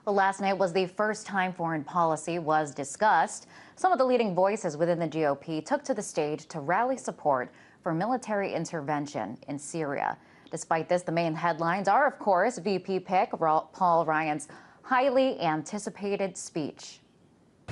Well, last night was the first time foreign policy was discussed. Some of the leading voices within the GOP took to the stage to rally support for military intervention in Syria. Despite this, the main headlines are, of course, VP pick Paul Ryan's highly anticipated speech.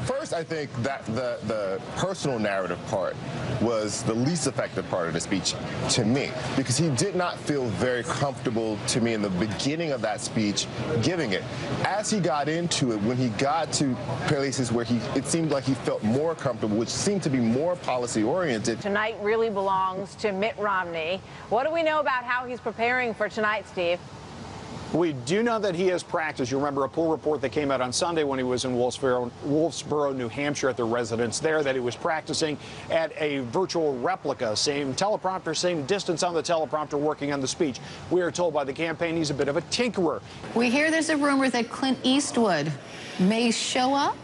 First, I think that the personal narrative part was the least effective part of the speech to me, because he did not feel very comfortable to me in the beginning of that speech giving it. As he got into it, when he got to places where it seemed like he felt more comfortable, which seemed to be more policy oriented. Tonight really belongs to Mitt Romney. What do we know about how he's preparing for tonight, Steve? We do know that he has practiced. You remember a poll report that came out on Sunday when he was in Wolfsboro, New Hampshire, at the residence there, that he was practicing at a virtual replica, same teleprompter, same distance on the teleprompter, working on the speech. We are told by the campaign he's a bit of a tinkerer. We hear there's a rumor that Clint Eastwood may show up.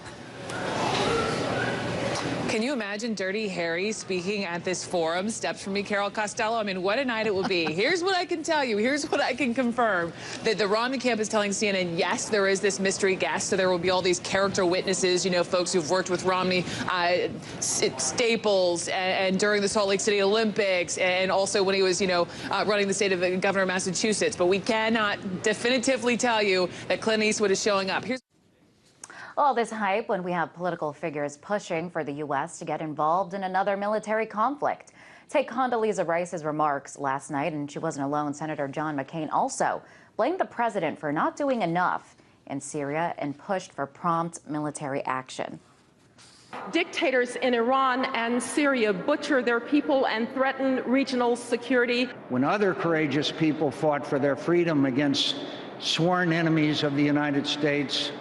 Can you imagine Dirty Harry speaking at this forum? Steps from me, Carol Costello. I mean, what a night it will be. Here's what I can tell you. Here's what I can confirm. That the Romney camp is telling CNN, yes, there is this mystery guest, so there will be all these character witnesses, you know, folks who've worked with Romney at Staples and during the Salt Lake City Olympics, and also when he was, you know, running the state of the governor of Massachusetts. But we cannot definitively tell you that Clint Eastwood is showing up. Here's all this hype when we have political figures pushing for the U.S. to get involved in another military conflict. Take Condoleezza Rice's remarks last night, and she wasn't alone. Senator John McCain also blamed the president for not doing enough in Syria and pushed for prompt military action. Dictators in Iran and Syria butcher their people and threaten regional security. When other courageous people fought for their freedom against sworn enemies of the United States,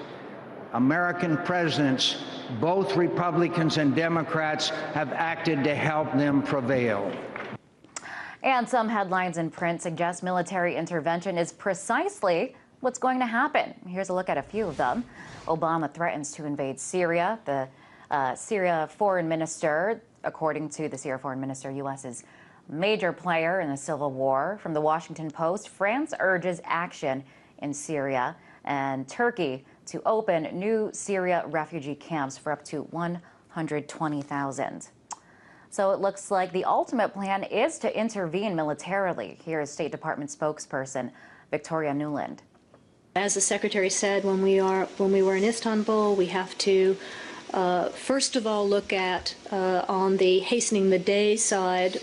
American presidents, both Republicans and Democrats, have acted to help them prevail. And some headlines in print suggest military intervention is precisely what's going to happen. Here's a look at a few of them. Obama threatens to invade Syria. The Syria foreign minister, according to the Syria foreign minister, U.S. is a major player in the civil war. From the Washington Post, France urges action in Syria, and Turkey to open new Syria refugee camps for up to 120,000. So it looks like the ultimate plan is to intervene militarily. Here is State Department spokesperson Victoria Nuland. As the Secretary said, when we were in Istanbul, we have to first of all look at on the hastening the day side,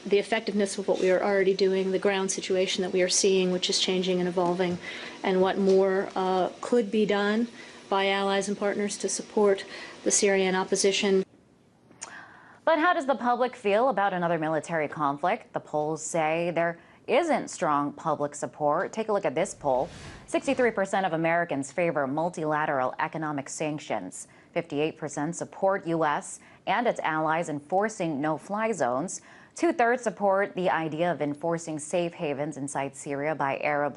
the effectiveness of what we are already doing, the ground situation that we are seeing, which is changing and evolving, and what more could be done by allies and partners to support the Syrian opposition. But how does the public feel about another military conflict? The polls say there isn't strong public support. Take a look at this poll. 63% of Americans favor multilateral economic sanctions. 58% support U.S. and its allies enforcing no-fly zones. 2/3 support the idea of enforcing safe havens inside Syria by the Arab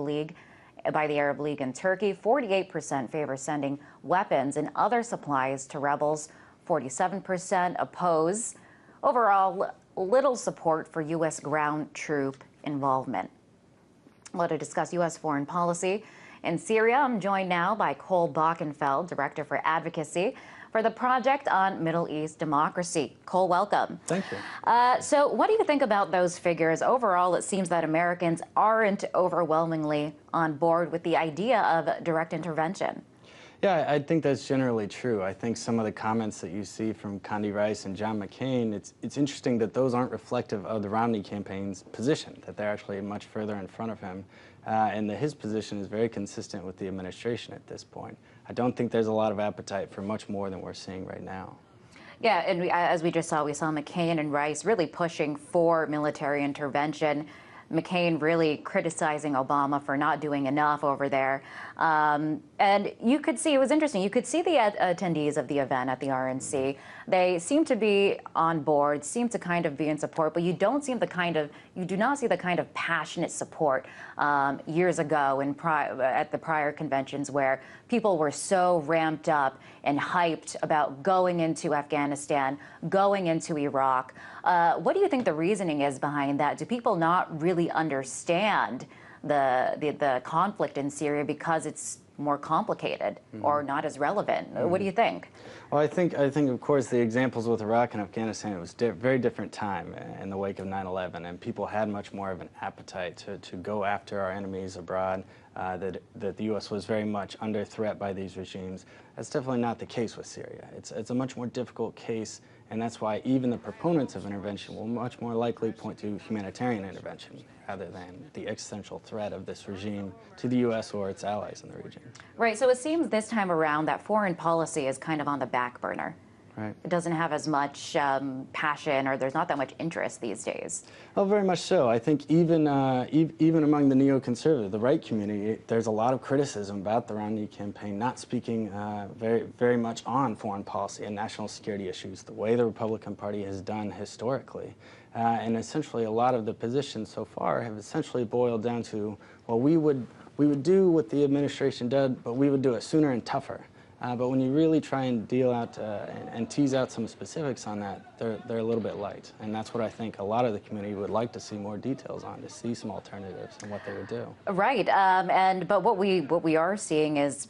League and Turkey. 48% favor sending weapons and other supplies to rebels. 47% oppose. Overall, little support for U.S. ground troop involvement. Well, to discuss U.S. foreign policy in Syria, I'm joined now by Cole Bockenfield, Director for Advocacy for the Project on Middle East Democracy. Cole, welcome. Thank you. So what do you think about those figures? Overall, it seems that Americans aren't overwhelmingly on board with the idea of direct intervention. Yeah, I think that's generally true. I think some of the comments that you see from Condi Rice and John McCain, it's interesting that those aren't reflective of the Romney campaign's position, that they're actually much further in front of him, and that his position is very consistent with the administration at this point. I don't think there's a lot of appetite for much more than we're seeing right now. Yeah, and as we just saw, we saw McCain and Rice really pushing for military intervention. McCain really criticizing Obama for not doing enough over there. And you could see, it was interesting, you could see the attendees of the event at the RNC. They seem to be on board, seem to kind of be in support, but you do not see the kind of passionate support years ago at the prior conventions where people were so ramped up and hyped about going into Afghanistan, going into Iraq. What do you think the reasoning is behind that? Do people not really understand the conflict in Syria because it's more complicated or not as relevant. What do you think? Well, I think of course the examples with Iraq and Afghanistan, it was a very different time in the wake of 9/11, and people had much more of an appetite to go after our enemies abroad. That the U.S. was very much under threat by these regimes. That's definitely not the case with Syria. It's a much more difficult case, and that's why even the proponents of intervention will much more likely point to humanitarian intervention rather than the existential threat of this regime to the U.S. or its allies in the region. Right, so it seems this time around that foreign policy is kind of on the back burner. Right. It doesn't have as much passion, or there's not that much interest these days. Oh, very much so. I think even among the neoconservative, the right community, there's a lot of criticism about the Romney campaign not speaking very much on foreign policy and national security issues, the way the Republican Party has done historically. And essentially, a lot of the positions so far have essentially boiled down to, well, we would do what the administration did, but we would do it sooner and tougher. But when you really try and deal out and tease out some specifics on that, they're a little bit light. And that's what I think a lot of the community would like to see more details on, to see some alternatives and what they would do. Right, but what we are seeing is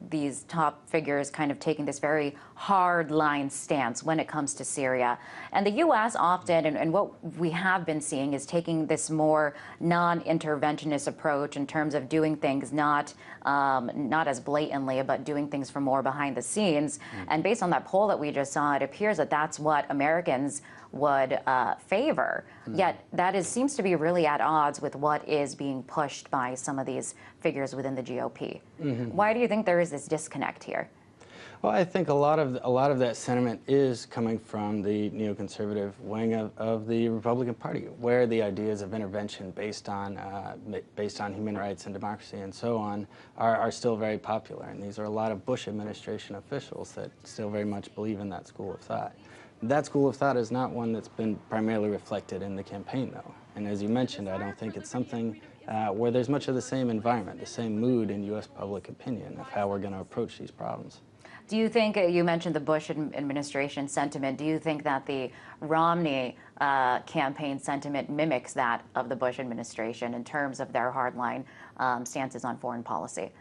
these top figures kind of taking this very hard line stance when it comes to Syria. And the U.S. often, and what we have been seeing, is taking this more non-interventionist approach in terms of doing things not as blatantly, but doing things from more behind the scenes. And based on that poll that we just saw, it appears that that's what Americans would favor. Yet that seems to be really at odds with what is being pushed by some of these figures within the GOP. Why do you think there is this disconnect here? Well, I think a lot of that sentiment is coming from the neoconservative wing of the Republican Party, where the ideas of intervention based on human rights and democracy and so on are still very popular. And these are a lot of Bush administration officials that still very much believe in that school of thought. That school of thought is not one that's been primarily reflected in the campaign, though. And as you mentioned, I don't think it's something where there's much of the same environment, the same mood in U.S. public opinion of how we're going to approach these problems. Do you think, you mentioned the Bush administration sentiment, do you think that the Romney campaign sentiment mimics that of the Bush administration in terms of their hardline stances on foreign policy?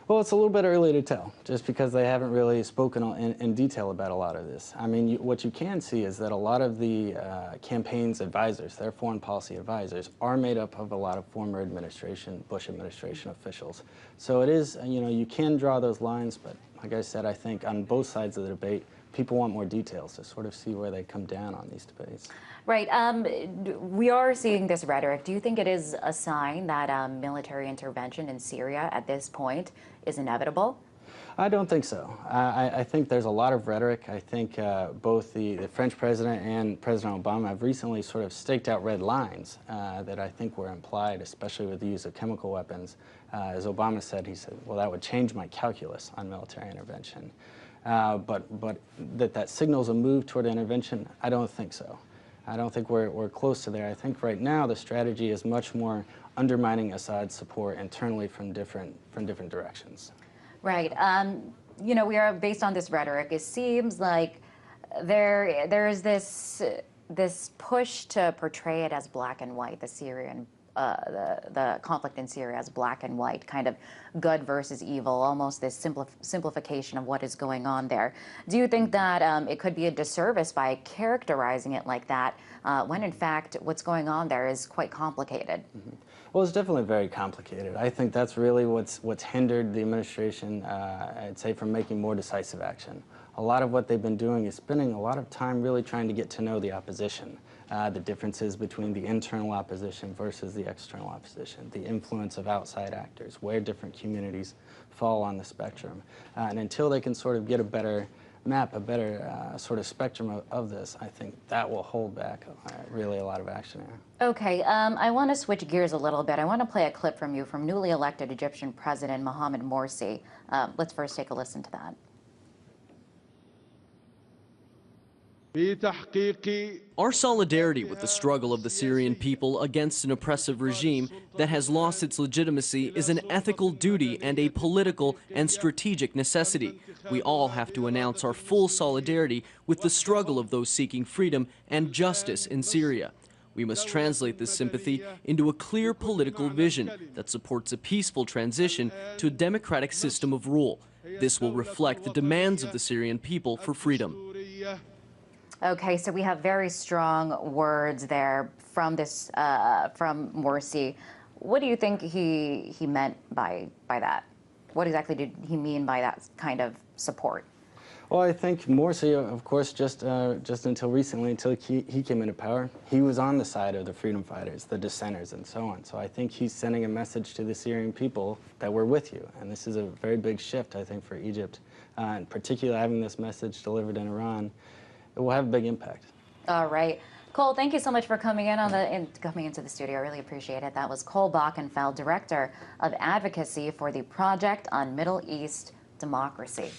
Well, it's a little bit early to tell, just because they haven't really spoken in detail about a lot of this. I mean, what you can see is that a lot of the campaign's advisors, their foreign policy advisors, are made up of a lot of former Bush administration officials. So it is, you can draw those lines, but like I said, I think on both sides of the debate, people want more details to sort of see where they come down on these debates. Right. We are seeing this rhetoric. Do you think it is a sign that military intervention in Syria at this point is inevitable? I don't think so. I think there's a lot of rhetoric. I think both the French president and President Obama have recently sort of staked out red lines that I think were implied, especially with the use of chemical weapons. As Obama said, he said, well, that would change my calculus on military intervention. But that signals a move toward intervention, I don't think so. I don't think we're close to there. I think right now the strategy is much more undermining Assad's support internally from different directions. Right. We are based on this rhetoric. It seems like there is this push to portray it as black and white, the conflict in Syria as black and white, kind of good versus evil, almost this simplification of what is going on there. Do you think that it could be a disservice by characterizing it like that, when in fact what's going on there is quite complicated? Well, it's definitely very complicated. I think that's really what's hindered the administration, I'd say, from making more decisive action. A lot of what they've been doing is spending a lot of time really trying to get to know the opposition, the differences between the internal opposition versus the external opposition, the influence of outside actors, where different communities fall on the spectrum. And until they can sort of get a better map, a better sort of spectrum of this, I think that will hold back really a lot of action here. Okay, I want to switch gears a little bit. I want to play a clip from you from newly elected Egyptian President Mohamed Morsi. Let's first take a listen to that. Our solidarity with the struggle of the Syrian people against an oppressive regime that has lost its legitimacy is an ethical duty and a political and strategic necessity. We all have to announce our full solidarity with the struggle of those seeking freedom and justice in Syria. We must translate this sympathy into a clear political vision that supports a peaceful transition to a democratic system of rule. This will reflect the demands of the Syrian people for freedom. Okay, so we have very strong words there from this from Morsi. What do you think he meant by that? What exactly did he mean by that kind of support? Well, I think Morsi, of course, just until recently, until he came into power, he was on the side of the freedom fighters, the dissenters, and so on. So I think he's sending a message to the Syrian people that we're with you. And this is a very big shift, I think, for Egypt. And particularly having this message delivered in Iran, it will have a big impact. All right. Cole, thank you so much for coming coming into the studio. I really appreciate it. That was Cole Bockenfield, Director of Advocacy for the Project on Middle East Democracy.